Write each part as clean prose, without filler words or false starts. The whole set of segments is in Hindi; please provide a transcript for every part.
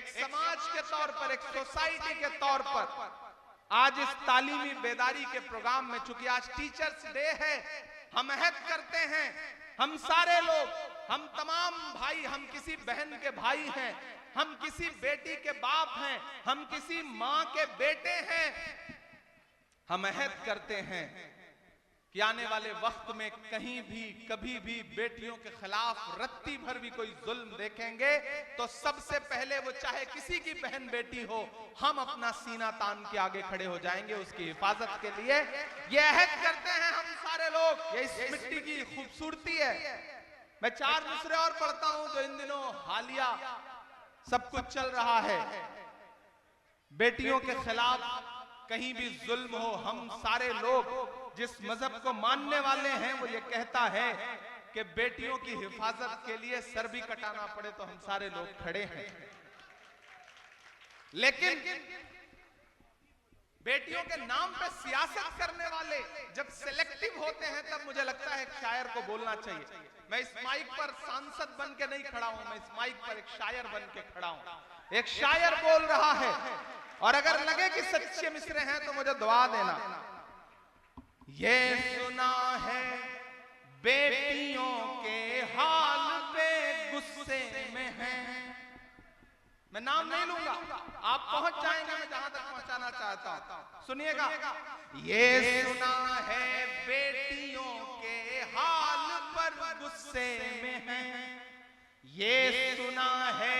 एक समाज के तौर पर, एक सोसाइटी के तौर पर आज इस तालीमी बेदारी के प्रोग्राम में, चूंकि आज टीचर्स डे है, हम अहद करते हैं, हम सारे लोग, हम तमाम भाई, हम किसी बहन के भाई हैं, हम किसी बेटी के बाप हैं, हम किसी मां के बेटे हैं, हम अहद करते हैं कि आने वाले वक्त में कहीं भी कभी भी बेटियों के खिलाफ रत्ती भर भी कोई जुल्म देखेंगे तो सबसे पहले, वो चाहे किसी की बहन बेटी हो, हम अपना सीना तान के आगे खड़े हो जाएंगे उसकी हिफाजत के लिए। ये अहद करते हैं हम सारे लोग, ये इस मिट्टी की खूबसूरती है। मैं 4 मिसरे और पढ़ता हूं जो इन दिनों हालिया सब कुछ चल रहा है। बेटियों के खिलाफ कहीं भी जुल्म हो, हम सारे लोग जिस मजहब को मानने वाले हैं वो ये कहता है कि बेटियों की हिफाजत के लिए सर भी कटाना पड़े तो हम सारे लोग खड़े हैं। लेकिन बेटियों के नाम पे सियासत करने वाले जब सिलेक्टिव होते हैं तब मुझे लगता है एक शायर को बोलना चाहिए। मैं इस माइक पर सांसद बन के नहीं खड़ा हूं, मैं इस माइक पर एक शायर बन के खड़ा हूं। एक शायर बोल रहा है और अगर लगे कि सच्चे मिसरे हैं तो मुझे दुआ देना। ये सुना है बेटियों के हाल पे गुस्से में है। मैं नाम नहीं लूंगा, आप पहुंच जाएंगे मैं जहां तक पहुंचाना चाहता हूं। सुनिएगा, ये सुना है बेटियों के हाल पर गुस्से में है, ये सुना है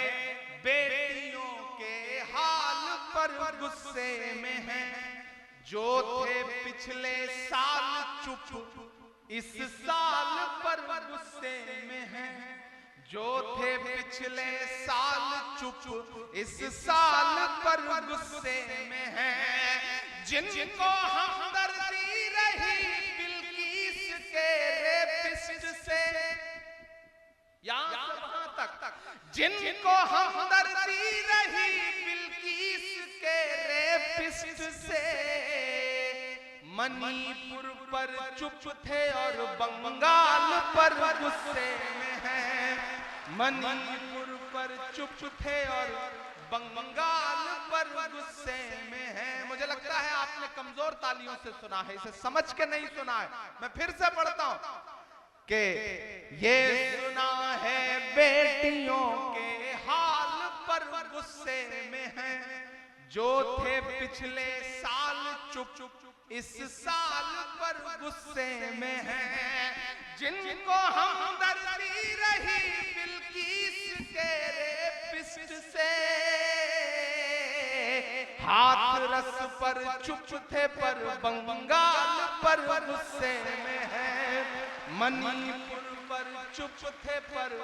बेटियों के हाल पर गुस्से में है, जो थे पिछले साल चुप इस साल पर गुस्से में है, जो थे पिछले साल चुप इस साल पर गुस्से में है, जिनको हमदर्दी रही बिल्किस के रेपिस्ट से, यहां से वहां तक, जिनको हमदर्दी रही बिल्किस के रेपिस्ट से, मणिपुर पर चुप थे और बंगाल पर गुस्से में है, मणिपुर पर चुप थे और बंगाल पर गुस्से में है। मुझे लगता है आपने कमजोर तालियों से सुना है, इसे समझ के नहीं सुना है। मैं फिर से पढ़ता हूं कि ये सुना है बेटियों के हाल पर गुस्से में है, जो थे पिछले साल चुप इस साल पर गुस्से में है, जिनको हमदर्दी रही बिल्किस के रेपिस्ट से, हाथ रस पर चुप थे पर बंगाल पर गुस्से में है, मणिपुर पर चुप थे पर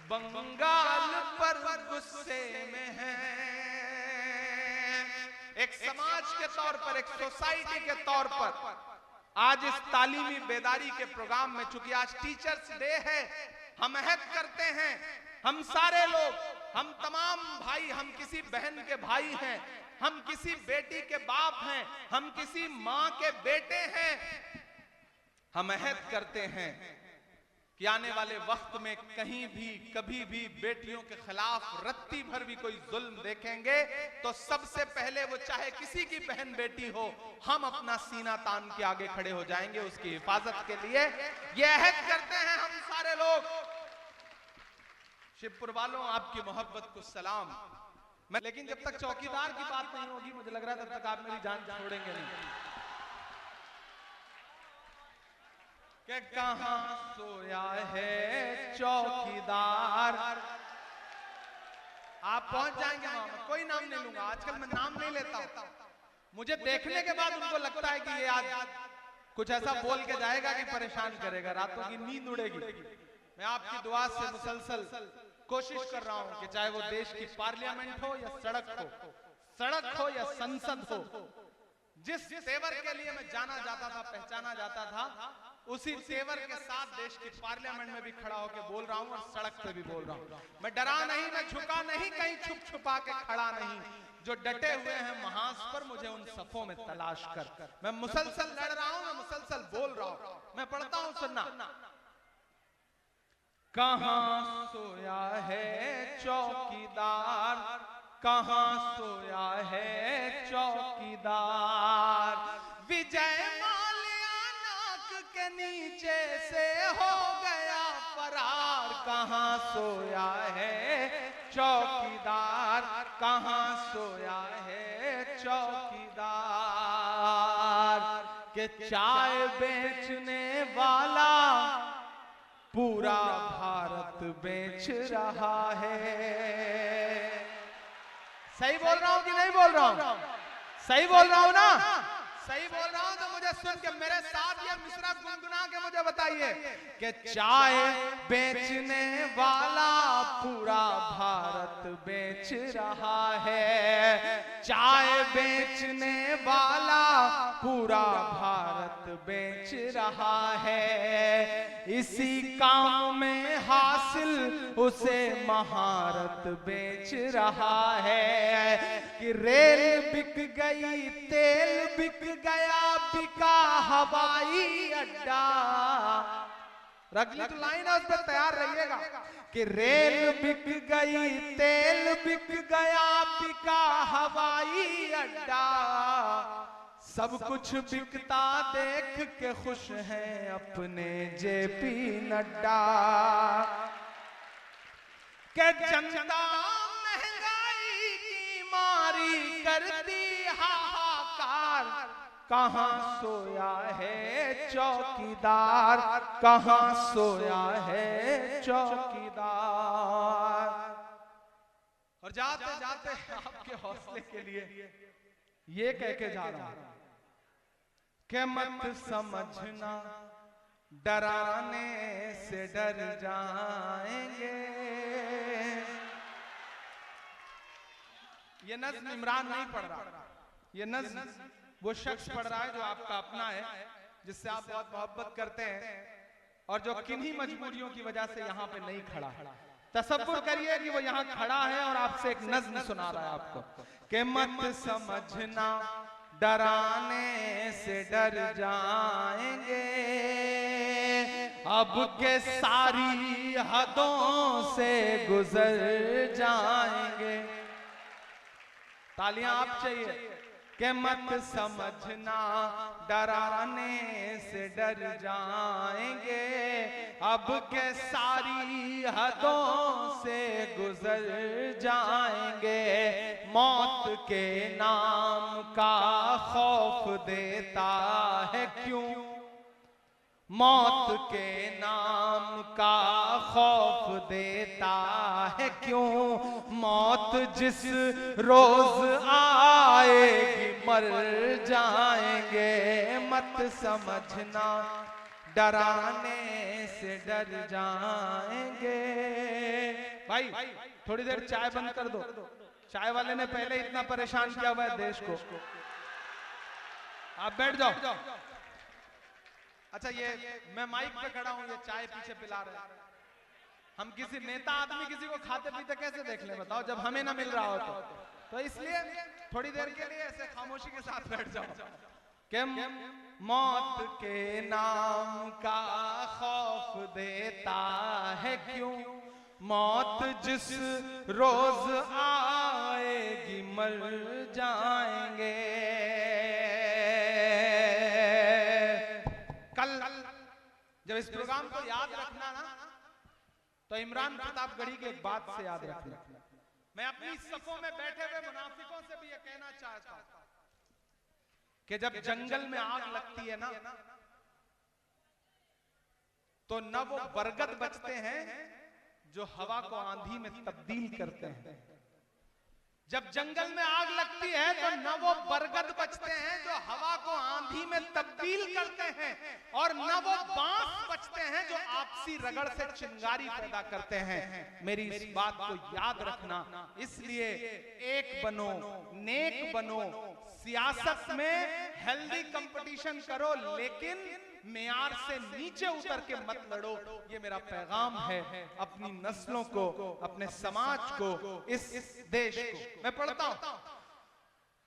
बंगाल पर गुस्से में है। एक समाज के तौर पर, एक सोसाइटी के तौर पर आज इस तालीमी बेदारी के प्रोग्राम में, चूंकि आज टीचर्स डे है, हम अहद करते हैं, हम सारे लोग, हम तमाम भाई, हम किसी बहन के भाई हैं, हम किसी बेटी के बाप हैं, हम किसी मां के बेटे हैं, हम अहद करते हैं कि आने वाले वक्त में कहीं भी कभी भी बेटियों के खिलाफ रत्ती भर भी कोई जुल्म देखेंगे तो सबसे पहले, वो चाहे किसी की बहन बेटी हो, हम अपना सीना तान के आगे खड़े हो जाएंगे उसकी हिफाजत के लिए। ये अहद करते हैं हम सारे लोग। शिवपुर वालों, आपकी मोहब्बत को सलाम। मैं लेकिन जब तक चौकीदार की बात नहीं होगी, मुझे लग रहा है तब तक आप मेरी जान छोड़ेंगे नहीं। कि कहां सोया है चौकीदार, आप पहुंच जाएंगे वहां। मैं कोई नाम नहीं लूंगा, आजकल मैं नाम नहीं लेता हूं। मुझे देखने के बाद उनको लगता है कि ये आज कुछ ऐसा बोल के जाएगा कि परेशान करेगा, रातों की नींद उड़ेगी। मैं आपकी दुआ से मुसलसल कोशिश कर रहा हूं कि चाहे वो देश की पार्लियामेंट हो या सड़क हो या संसद हो, जिस तेवर के लिए मैं जाना जाता था, पहचाना जाता था, उसी तेवर के साथ देश की पार्लियामेंट में भी खड़ा होकर बोल रहा हूं और सड़क पे भी बोल रहा हूं। मैं डरा नहीं, मैं झुका नहीं, कहीं छुप छुपा के खड़ा नहीं। जो डटे हुए हैं महाज पर, मुझे उन सफों में तलाश कर। मैं मुसलसल लड़ रहा हूं, मैं मुसलसल बोल रहा हूं। मैं पढ़ता हूं, सुनना। कहां सोया है चौकीदार, कहां सोया है चौकीदार। विजय माल्या नाक के नीचे से हो गया फरार, कहां सोया है चौकीदार, कहां सोया है चौकीदार। के चाय बेचने वाला पूरा भारत बेच रहा है। सही बोल रहा हूं कि नहीं बोल रहा हूं? सही बोल रहा हूं ना? सही बोल रहा हूं तो मुझे सुन के मेरे साथ ये मिसरा गुनगुना के मुझे बताइए कि चाय बेचने वाला पूरा भारत बेच रहा है। चाय बेचने वाला पूरा भारत बेच रहा है। इसी काम में हासिल उसे महारत बेच रहा है। कि रेल बिक गई, तेल बिक गया, बिका हवाई अड्डा। रगली तो लाइन है, उस पर तैयार रहिएगा। कि रेल बिक गई, तेल बिक गया, बिका हवाई अड्डा। सब कुछ बिकता देख के खुश हैं अपने जेपी नड्डा। के जनता महंगाई की मारी करती हाहाकार, कहां सोया है चौकीदार, कहां सोया है चौकीदार। और जाते जाते आपके हौसले के लिए ये कह के जा रहा हूं कि मत समझना डराने से डर जाएंगे। ये नज़्म इमरान नहीं पढ़ रहा, ये नज़्म वो शख्स पढ़ रहा है जो आपका अपना है, जिससे आप बहुत मोहब्बत करते हैं और जो किन्हीं मजबूरियों की वजह से यहाँ पे नहीं खड़ा है। तसव्वुर करिए कि वो यहाँ खड़ा है और आपसे एक नज़्म सुना रहा है आपको कि मत समझना डराने से डर जाएंगे, अब के सारी हदों से गुजर जाएंगे। तालियां आप चाहिए। कि मत समझना डराने से डर जाएंगे, अब के सारी हदों से गुजर जाएंगे। मौत के नाम का खौफ देता है क्यों, मौत के नाम का खौफ देता है क्यों। मौत जिस रोज आएगी मर जाएंगे, मत समझना डराने से डर जाएंगे। भाई थोड़ी देर चाय बंद कर दो, चाय वाले ने पहले इतना परेशान किया हुआ है देश को। आप बैठ जाओ। अच्छा ये मैं माइक पे खड़ा हूं, ये चाय पीछे पिला रहे हैं। हम किसी नेता आदमी किसी को खाते पीते कैसे देख ले बताओ, जब हमें ना मिल रहा हो तो इसलिए थोड़ी देर के लिए ऐसे खामोशी के साथ बैठ जाओ। कि मौत के नाम का खौफ देता है क्यों, मौत जिस रोज आएगी मर जाएंगे। कल जब इस प्रोग्राम को याद रखना ना तो इमरान प्रतापगढ़ी की एक बात से याद रखना। मैं अपनी सफों में बैठे हुए मुनाफिकों से भी ये कहना चाहता हूं कि जब जंगल में आग लगती है ना तो न वो बरगद बचते हैं जो हवा को आंधी में तब्दील करते हैं। जब जंगल में आग लगती है तो न वो बरगद बचते हैं जो हवा को आंधी में तब्दील करते हैं, और न वो बांस बचते हैं जो आपसी रगड़ से चिंगारी पैदा करते हैं। मेरी इस बात को याद रखना। इसलिए एक बनो, नेक बनो, सियासत में हेल्दी कंपटीशन करो, लेकिन मेयार से नीचे उतर के मत लड़ो। ये मेरा पैगाम है अपनी नस्लों को, अपने समाज को, इस देश को। मैं पढ़ता हूं।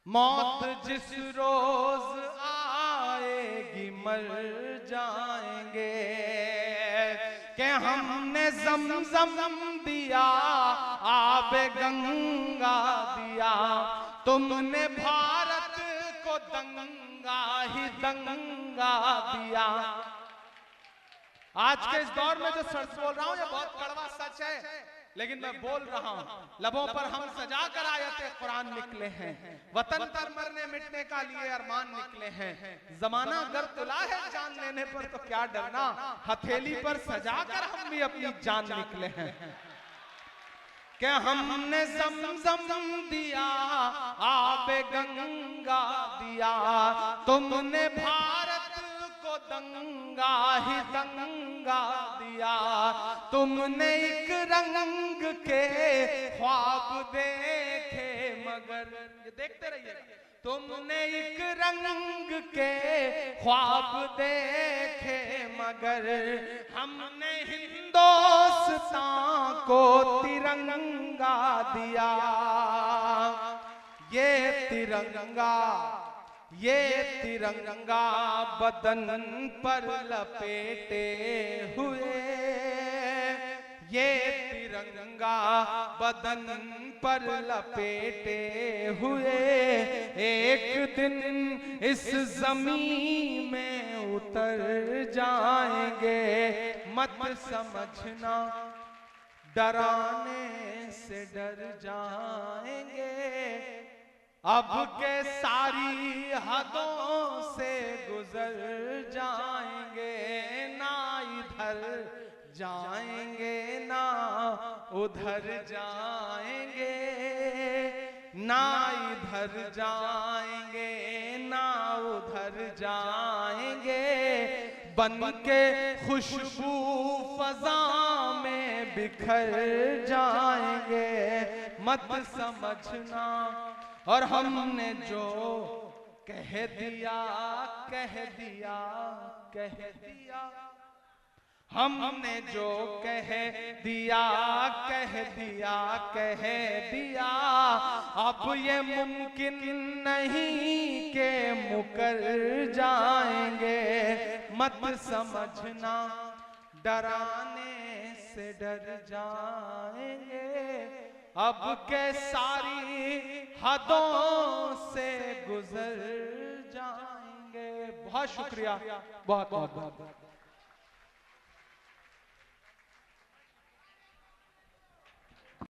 मौत जिस रोज आएगी मर जाएंगे, कि हमने ज़मज़म दिया, आब गंगा दिया, दिया, तुमने भारत को दंगा ही दंगा दिया। आज के इस दौर में जो सच बोल रहा हूं ये बहुत कड़वा सच है, लेकिन मैं बोल रहा हूं, लबों पर हम सजा कर आयते कुरान निकले हैं, वतन पर मरने मिटने का लिए अरमान निकले हैं। जमाना अगर तुला है जान लेने पर तो क्या डरना, हथेली पर सजा कर हम भी अपनी जान निकले हैं। क्या हमने ज़मज़म दिया, आबे गंगा दिया, तुमने भारत को दंगा ही दंगा दिया। तुमने एक रंग के ख्वाब देखे मगर, ये देखते रहिए, तुमने एक रंग के ख्वाब देखे मगर हमने हिंदुस्तान को तिरंगा दिया। ये तिरंगा बदन पर लपेटे हुए, ये तिरंगा बदन पर लपेटे हुए एक दिन इस ज़मीन में उतर जाएंगे। मत समझना डराने से डर जाएंगे, अब के सारी हदों से गुजर जाएंगे। ना इधर जाएंगे ना उधर जाएंगे, ना इधर जाएंगे ना उधर जाएंगे। बन के खुशबू फजा में बिखर जाएंगे। मत समझना, और हमने जो कह दिया कह दिया कह दिया, हमने जो कह दिया कह दिया कह दिया। अब ये मुमकिन नहीं के मुकर जाएंगे। मत समझना डराने से डर जाएंगे, अब के सारी हदों से गुजर जाएंगे। बहुत शुक्रिया, बहुत बहुत बहुत।